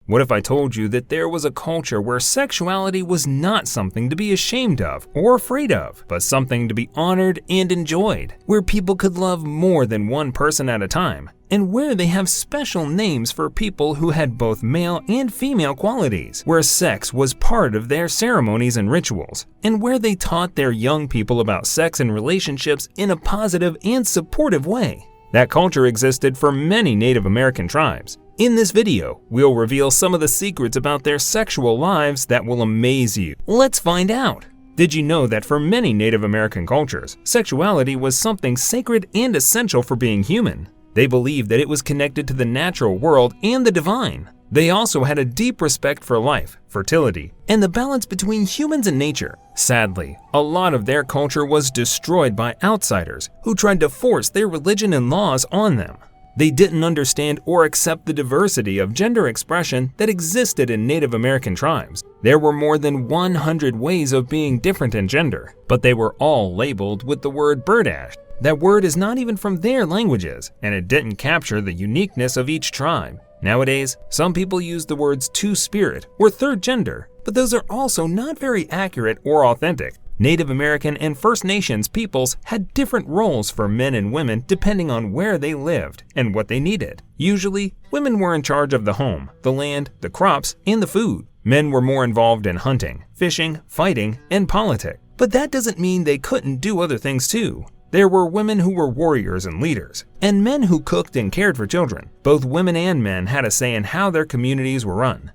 What if I told you that there was a culture where sexuality was not something to be ashamed of or afraid of, but something to be honored and enjoyed, where people could love more than one person at a time, and where they have special names for people who had both male and female qualities, where sex was part of their ceremonies and rituals, and where they taught their young people about sex and relationships in a positive and supportive way? That culture existed for many Native American tribes. In this video, we'll reveal some of the secrets about their sexual lives that will amaze you. Let's find out! Did you know that for many Native American cultures, sexuality was something sacred and essential for being human? They believed that it was connected to the natural world and the divine. They also had a deep respect for life, fertility, and the balance between humans and nature. Sadly, a lot of their culture was destroyed by outsiders who tried to force their religion and laws on them. They didn't understand or accept the diversity of gender expression that existed in Native American tribes. There were more than 100 ways of being different in gender, but they were all labeled with the word birdash. That word is not even from their languages, and it didn't capture the uniqueness of each tribe. Nowadays, some people use the words two-spirit or third gender, but those are also not very accurate or authentic. Native American and First Nations peoples had different roles for men and women depending on where they lived and what they needed. Usually, women were in charge of the home, the land, the crops, and the food. Men were more involved in hunting, fishing, fighting, and politics. But that doesn't mean they couldn't do other things too. There were women who were warriors and leaders, and men who cooked and cared for children. Both women and men had a say in how their communities were run.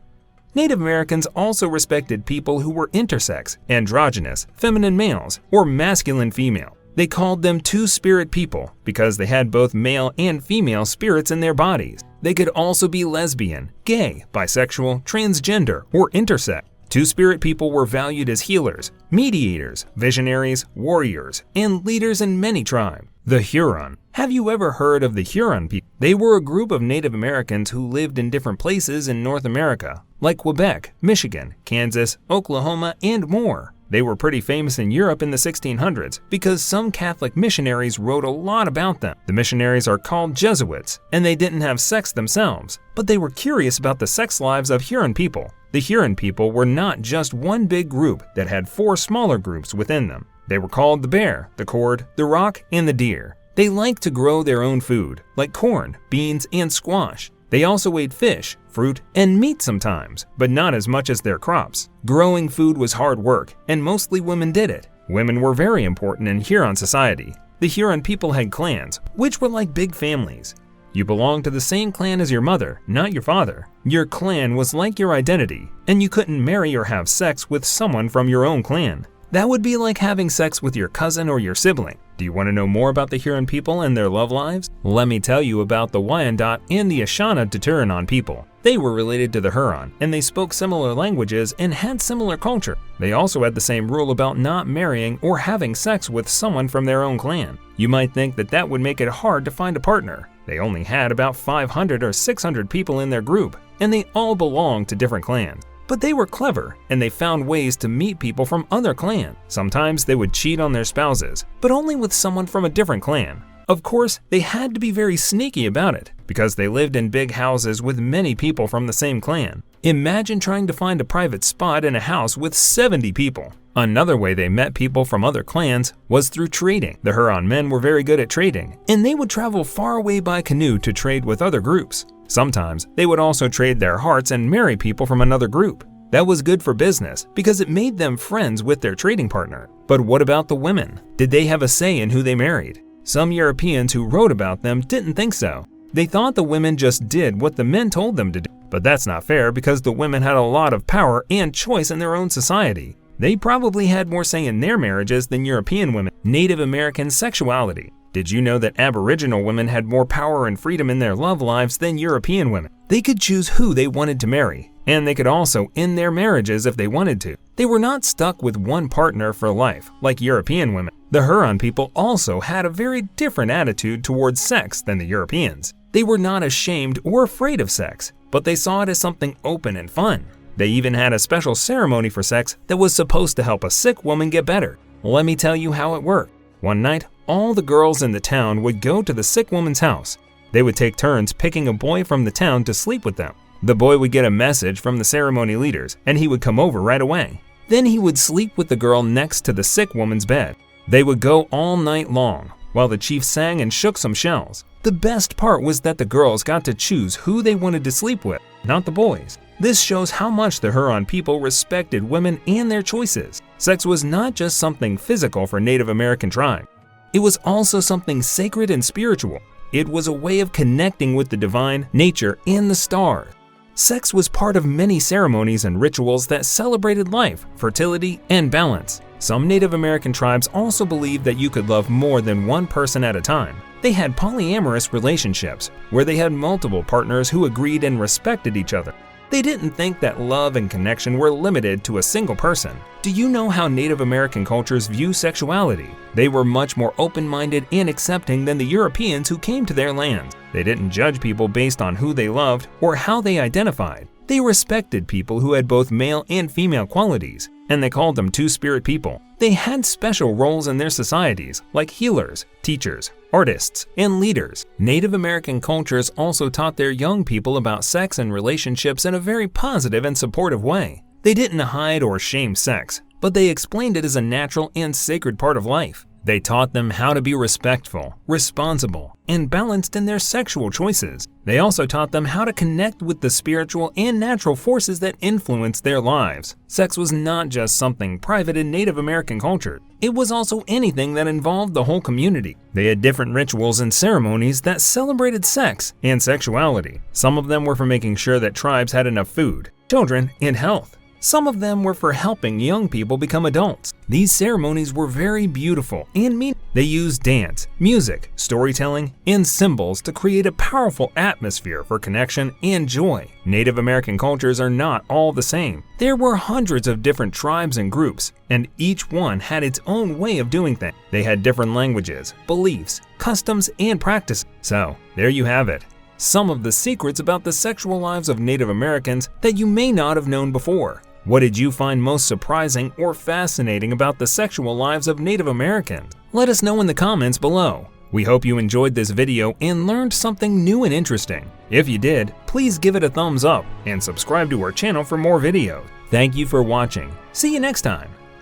Native Americans also respected people who were intersex, androgynous, feminine males, or masculine female. They called them two-spirit people because they had both male and female spirits in their bodies. They could also be lesbian, gay, bisexual, transgender, or intersex. Two-spirit people were valued as healers, mediators, visionaries, warriors, and leaders in many tribes. The Huron. Have you ever heard of the Huron people? They were a group of Native Americans who lived in different places in North America, like Quebec, Michigan, Kansas, Oklahoma, and more. They were pretty famous in Europe in the 1600s because some Catholic missionaries wrote a lot about them. The missionaries are called Jesuits, and they didn't have sex themselves, but they were curious about the sex lives of Huron people. The Huron people were not just one big group that had 4 smaller groups within them. They were called the bear, the cord, the rock, and the deer. They liked to grow their own food, like corn, beans, and squash. They also ate fish, fruit, and meat sometimes, but not as much as their crops. Growing food was hard work, and mostly women did it. Women were very important in Huron society. The Huron people had clans, which were like big families. You belonged to the same clan as your mother, not your father. Your clan was like your identity, and you couldn't marry or have sex with someone from your own clan. That would be like having sex with your cousin or your sibling. Do you want to know more about the Huron people and their love lives? Let me tell you about the Wyandot and the Anishinaabe people. They were related to the Huron, and they spoke similar languages and had similar culture. They also had the same rule about not marrying or having sex with someone from their own clan. You might think that that would make it hard to find a partner. They only had about 500 or 600 people in their group, and they all belonged to different clans. But they were clever, and they found ways to meet people from other clans. Sometimes they would cheat on their spouses, but only with someone from a different clan. Of course, they had to be very sneaky about it, because they lived in big houses with many people from the same clan. Imagine trying to find a private spot in a house with 70 people. Another way they met people from other clans was through trading. The Huron men were very good at trading, and they would travel far away by canoe to trade with other groups. Sometimes they would also trade their hearts and marry people from another group. That was good for business because it made them friends with their trading partner. But what about the women? Did they have a say in who they married? Some Europeans who wrote about them didn't think so. They thought the women just did what the men told them to do. But that's not fair because the women had a lot of power and choice in their own society. They probably had more say in their marriages than European women. Native American sexuality. Did you know that Aboriginal women had more power and freedom in their love lives than European women? They could choose who they wanted to marry, and they could also end their marriages if they wanted to. They were not stuck with one partner for life, like European women. The Huron people also had a very different attitude towards sex than the Europeans. They were not ashamed or afraid of sex, but they saw it as something open and fun. They even had a special ceremony for sex that was supposed to help a sick woman get better. Let me tell you how it worked. One night, all the girls in the town would go to the sick woman's house. They would take turns picking a boy from the town to sleep with them. The boy would get a message from the ceremony leaders, and he would come over right away. Then he would sleep with the girl next to the sick woman's bed. They would go all night long, while the chief sang and shook some shells. The best part was that the girls got to choose who they wanted to sleep with, not the boys. This shows how much the Huron people respected women and their choices. Sex was not just something physical for Native American tribes. It was also something sacred and spiritual. It was a way of connecting with the divine, nature, and the stars. Sex was part of many ceremonies and rituals that celebrated life, fertility, and balance. Some Native American tribes also believed that you could love more than one person at a time. They had polyamorous relationships, where they had multiple partners who agreed and respected each other. They didn't think that love and connection were limited to a single person. Do you know how Native American cultures view sexuality? They were much more open-minded and accepting than the Europeans who came to their lands. They didn't judge people based on who they loved or how they identified. They respected people who had both male and female qualities, and they called them two-spirit people. They had special roles in their societies, like healers, teachers, artists, and leaders. Native American cultures also taught their young people about sex and relationships in a very positive and supportive way. They didn't hide or shame sex, but they explained it as a natural and sacred part of life. They taught them how to be respectful, responsible, and balanced in their sexual choices. They also taught them how to connect with the spiritual and natural forces that influence their lives. Sex was not just something private in Native American culture. It was also anything that involved the whole community. They had different rituals and ceremonies that celebrated sex and sexuality. Some of them were for making sure that tribes had enough food, children, and health. Some of them were for helping young people become adults. These ceremonies were very beautiful and meaningful. They used dance, music, storytelling, and symbols to create a powerful atmosphere for connection and joy. Native American cultures are not all the same. There were hundreds of different tribes and groups, and each one had its own way of doing things. They had different languages, beliefs, customs, and practices. So, there you have it. Some of the secrets about the sexual lives of Native Americans that you may not have known before. What did you find most surprising or fascinating about the sexual lives of Native Americans? Let us know in the comments below. We hope you enjoyed this video and learned something new and interesting. If you did, please give it a thumbs up and subscribe to our channel for more videos. Thank you for watching. See you next time.